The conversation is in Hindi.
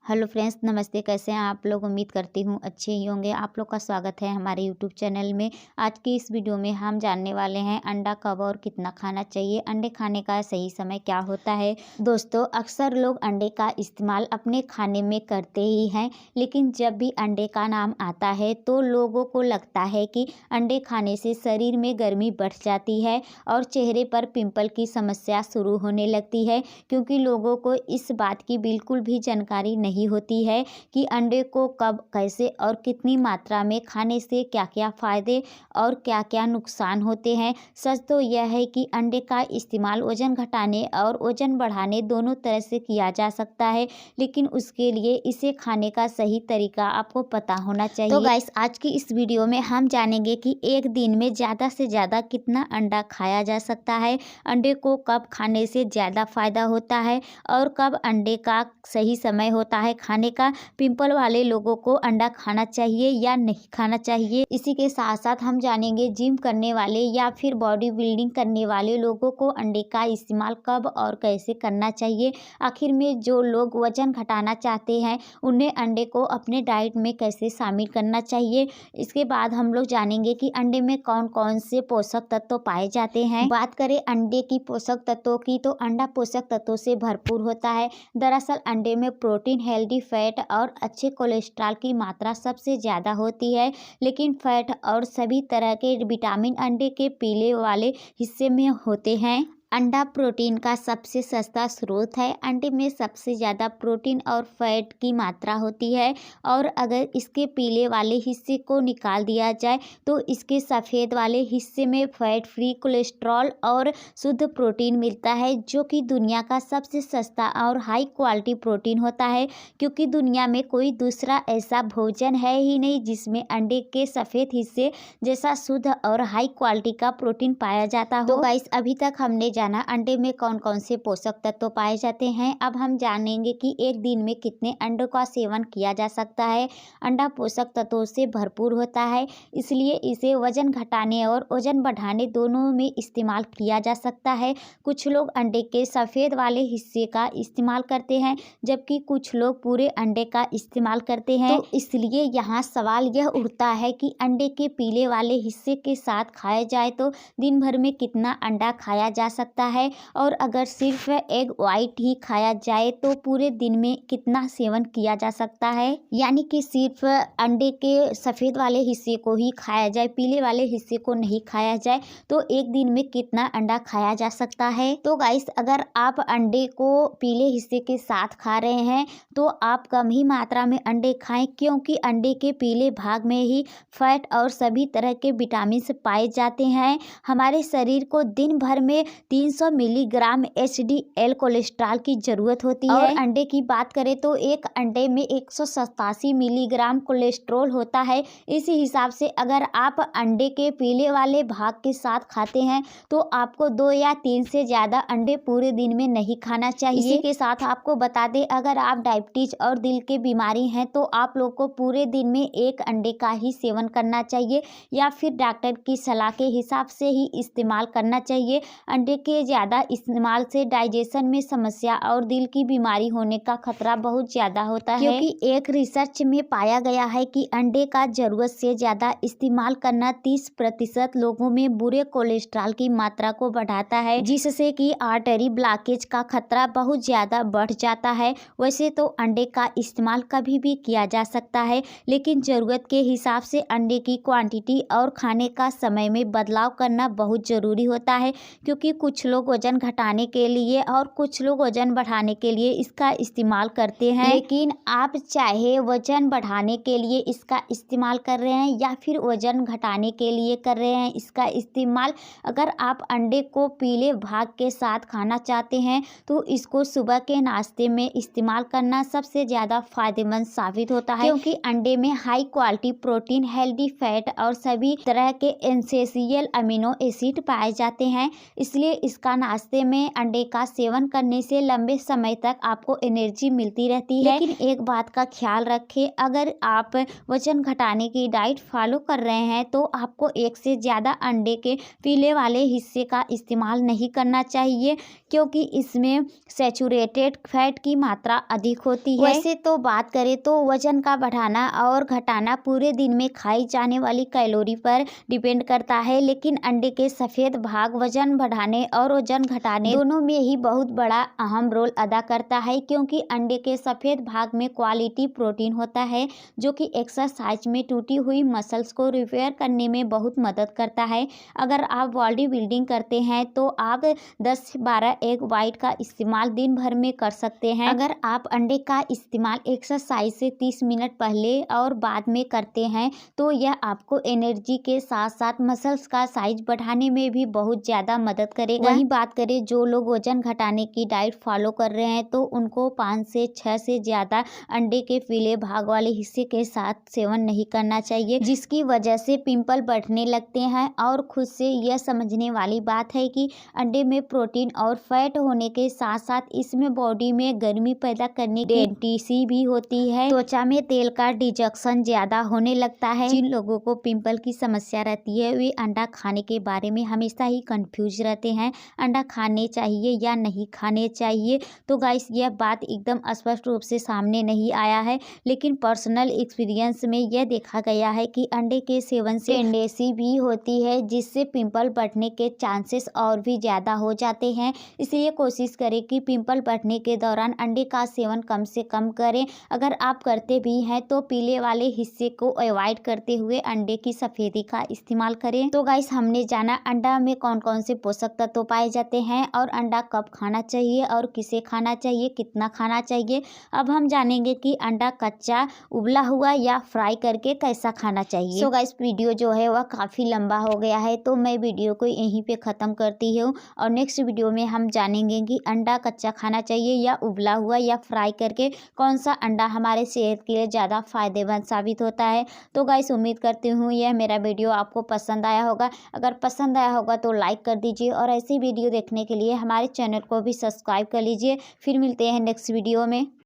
हेलो फ्रेंड्स, नमस्ते। कैसे हैं आप लोग? उम्मीद करती हूँ अच्छे ही होंगे। आप लोग का स्वागत है हमारे यूट्यूब चैनल में। आज की इस वीडियो में हम जानने वाले हैं अंडा कब और कितना खाना चाहिए, अंडे खाने का सही समय क्या होता है। दोस्तों, अक्सर लोग अंडे का इस्तेमाल अपने खाने में करते ही हैं, लेकिन जब भी अंडे का नाम आता है तो लोगों को लगता है कि अंडे खाने से शरीर में गर्मी बढ़ जाती है और चेहरे पर पिंपल की समस्या शुरू होने लगती है, क्योंकि लोगों को इस बात की बिल्कुल भी जानकारी नहीं होती है कि अंडे को कब, कैसे और कितनी मात्रा में खाने से क्या क्या फ़ायदे और क्या क्या नुकसान होते हैं। सच तो यह है कि अंडे का इस्तेमाल वज़न घटाने और वज़न बढ़ाने दोनों तरह से किया जा सकता है, लेकिन उसके लिए इसे खाने का सही तरीका आपको पता होना चाहिए। तो गाइस, आज की इस वीडियो में हम जानेंगे कि एक दिन में ज़्यादा से ज़्यादा कितना अंडा खाया जा सकता है, अंडे को कब खाने से ज़्यादा फ़ायदा होता है और कब अंडे का सही समय होता है खाने का। पिंपल वाले लोगों को अंडा खाना चाहिए या नहीं खाना चाहिए। इसी के साथ साथ हम जानेंगे जिम करने वाले या फिर बॉडी बिल्डिंग करने वाले लोगों को अंडे का इस्तेमाल कब और कैसे करना चाहिए। आखिर में जो लोग वजन घटाना चाहते हैं उन्हें अंडे को अपने डाइट में कैसे शामिल करना चाहिए। इसके बाद हम लोग जानेंगे कि अंडे में कौन कौन से पोषक तत्व पाए जाते हैं। बात करें अंडे की पोषक तत्वों की, तो अंडा पोषक तत्वों से भरपूर होता है। दरअसल अंडे में प्रोटीन, हेल्दी फैट और अच्छे कोलेस्ट्रॉल की मात्रा सबसे ज़्यादा होती है, लेकिन फैट और सभी तरह के विटामिन अंडे के पीले वाले हिस्से में होते हैं। अंडा प्रोटीन का सबसे सस्ता स्रोत है। अंडे में सबसे ज़्यादा प्रोटीन और फैट की मात्रा होती है, और अगर इसके पीले वाले हिस्से को निकाल दिया जाए तो इसके सफ़ेद वाले हिस्से में फैट फ्री कोलेस्ट्रॉल और शुद्ध प्रोटीन मिलता है, जो कि दुनिया का सबसे सस्ता और हाई क्वालिटी प्रोटीन होता है, क्योंकि दुनिया में कोई दूसरा ऐसा भोजन है ही नहीं जिसमें अंडे के सफ़ेद हिस्से जैसा शुद्ध और हाई क्वालिटी का प्रोटीन पाया जाता हो। तो गाइस, अभी तक हमने जाना अंडे में कौन कौन से पोषक तत्व पाए जाते हैं। अब हम जानेंगे कि एक दिन में कितने अंडों का सेवन किया जा सकता है। अंडा पोषक तत्वों से भरपूर होता है, इसलिए इसे वजन घटाने और वजन बढ़ाने दोनों में इस्तेमाल किया जा सकता है। कुछ लोग अंडे के सफ़ेद वाले हिस्से का इस्तेमाल करते हैं, जबकि कुछ लोग पूरे अंडे का इस्तेमाल करते हैं। तो इसलिए यहाँ सवाल यह उठता है कि अंडे के पीले वाले हिस्से के साथ खाया जाए तो दिन भर में कितना अंडा खाया जा सकता है, और अगर सिर्फ एग वाइट ही खाया जाए तो पूरे दिन में कितना सेवन किया जा सकता है। यानी कि सिर्फ अंडे के सफ़ेद वाले हिस्से को ही खाया जाए, पीले वाले हिस्से को नहीं खाया जाए, तो एक दिन में कितना अंडा खाया जा सकता है। तो गाइस, अगर आप अंडे को पीले हिस्से के साथ खा रहे हैं तो आप कम ही मात्रा में अंडे खाएं, क्योंकि अंडे के पीले भाग में ही फैट और सभी तरह के विटामिन पाए जाते हैं। हमारे शरीर को दिन भर में 300 मिलीग्राम HDL कोलेस्ट्रॉल की ज़रूरत होती है। और अंडे की बात करें तो एक अंडे में 187 मिलीग्राम कोलेस्ट्रॉल होता है। इसी हिसाब से अगर आप अंडे के पीले वाले भाग के साथ खाते हैं तो आपको 2 या 3 से ज़्यादा अंडे पूरे दिन में नहीं खाना चाहिए। इसी के साथ आपको बता दें, अगर आप डायबिटीज और दिल के बीमारी हैं तो आप लोग को पूरे दिन में एक अंडे का ही सेवन करना चाहिए, या फिर डॉक्टर की सलाह के हिसाब से ही इस्तेमाल करना चाहिए। अंडे के ज़्यादा इस्तेमाल से डाइजेशन में समस्या और दिल की बीमारी होने का खतरा बहुत ज़्यादा होता है, क्योंकि एक रिसर्च में पाया गया है कि अंडे का ज़रूरत से ज़्यादा इस्तेमाल करना 30% लोगों में बुरे कोलेस्ट्रॉल की मात्रा को बढ़ाता है, जिससे कि आर्टरी ब्लॉकेज का खतरा बहुत ज़्यादा बढ़ जाता है। वैसे तो अंडे का इस्तेमाल कभी भी किया जा सकता है, लेकिन ज़रूरत के हिसाब से अंडे की क्वांटिटी और खाने का समय में बदलाव करना बहुत ज़रूरी होता है, क्योंकि कुछ लोग वजन घटाने के लिए और कुछ लोग वजन बढ़ाने के लिए इसका इस्तेमाल करते हैं। लेकिन आप चाहे वजन बढ़ाने के लिए इसका इस्तेमाल कर रहे हैं या फिर वजन घटाने के लिए कर रहे हैं इसका इस्तेमाल, अगर आप अंडे को पीले भाग के साथ खाना चाहते हैं तो इसको सुबह के नाश्ते में इस्तेमाल करना सबसे ज़्यादा फायदेमंद साबित होता है, क्योंकि अंडे में high quality protein, healthy fat और सभी तरह के एसेंशियल अमीनो एसिड पाए जाते हैं। इसलिए इसका नाश्ते में अंडे का सेवन करने से लंबे समय तक आपको एनर्जी मिलती रहती है। लेकिन एक बात का ख्याल रखें, अगर आप वजन घटाने की डाइट फॉलो कर रहे हैं तो आपको एक से ज़्यादा अंडे के पीले वाले हिस्से का इस्तेमाल नहीं करना चाहिए, क्योंकि इसमें सैचुरेटेड फैट की मात्रा अधिक होती है। वैसे तो बात करें तो वजन का बढ़ाना और घटाना पूरे दिन में खाई जाने वाली कैलोरी पर डिपेंड करता है, लेकिन अंडे के सफ़ेद भाग वजन बढ़ाने और वजन घटाने दोनों में ही बहुत बड़ा अहम रोल अदा करता है, क्योंकि अंडे के सफ़ेद भाग में क्वालिटी प्रोटीन होता है जो कि एक्सरसाइज में टूटी हुई मसल्स को रिपेयर करने में बहुत मदद करता है। अगर आप बॉडी बिल्डिंग करते हैं तो आप 10 से 12 एग वाइट का इस्तेमाल दिन भर में कर सकते हैं। अगर आप अंडे का इस्तेमाल एक्सरसाइज से 30 मिनट पहले और बाद में करते हैं तो यह आपको एनर्जी के साथ साथ मसल्स का साइज बढ़ाने में भी बहुत ज़्यादा मदद करेगा। वहीं बात करें जो लोग वजन घटाने की डाइट फॉलो कर रहे हैं तो उनको 5 से 6 से ज़्यादा अंडे के पीले भाग वाले हिस्से के साथ सेवन नहीं करना चाहिए, जिसकी वजह से पिंपल बढ़ने लगते हैं। और खुद से यह समझने वाली बात है कि अंडे में प्रोटीन और फैट होने के साथ साथ इसमें बॉडी में गर्मी पैदा करने की डेंटिसी भी होती है। त्वचा में तेल का डिजक्शन ज़्यादा होने लगता है। जिन लोगों को पिंपल की समस्या रहती है वे अंडा खाने के बारे में हमेशा ही कंफ्यूज रहते हैं, अंडा खाने चाहिए या नहीं खाने चाहिए। तो गाइस यह बात एकदम स्पष्ट रूप से सामने नहीं आया है, लेकिन पर्सनल एक्सपीरियंस में यह देखा गया है कि अंडे के सेवन से टेंडेंसी भी होती है, जिससे पिंपल बढ़ने के चांसेस और भी ज़्यादा हो जाते हैं। इसलिए कोशिश करें कि पिंपल बढ़ने के दौरान अंडे का सेवन कम से कम करें। अगर आप करते भी हैं तो पीले वाले हिस्से को अवॉइड करते हुए अंडे की सफ़ेदी का इस्तेमाल करें। तो गाइस हमने जाना अंडा में कौन कौन से पोषक तत्व पाए जाते हैं और अंडा कब खाना चाहिए और किसे खाना चाहिए, कितना खाना चाहिए। अब हम जानेंगे कि अंडा कच्चा, उबला हुआ या फ्राई करके कैसा खाना चाहिए। सो गाइस वीडियो जो है वह काफ़ी लंबा हो गया है तो मैं वीडियो को यहीं पे ख़त्म करती हूँ, और नेक्स्ट वीडियो में हम जानेंगे कि अंडा कच्चा खाना चाहिए या उबला हुआ या फ्राई करके कौन सा अंडा हमारे सेहत के लिए ज़्यादा फ़ायदेमंद साबित होता है। तो गाइस उम्मीद करती हूँ यह मेरा वीडियो आपको पसंद आया होगा। अगर पसंद आया होगा तो लाइक कर दीजिए और ऐसी वीडियो देखने के लिए हमारे चैनल को भी सब्सक्राइब कर लीजिए। फिर मिलते हैं नेक्स्ट वीडियो में।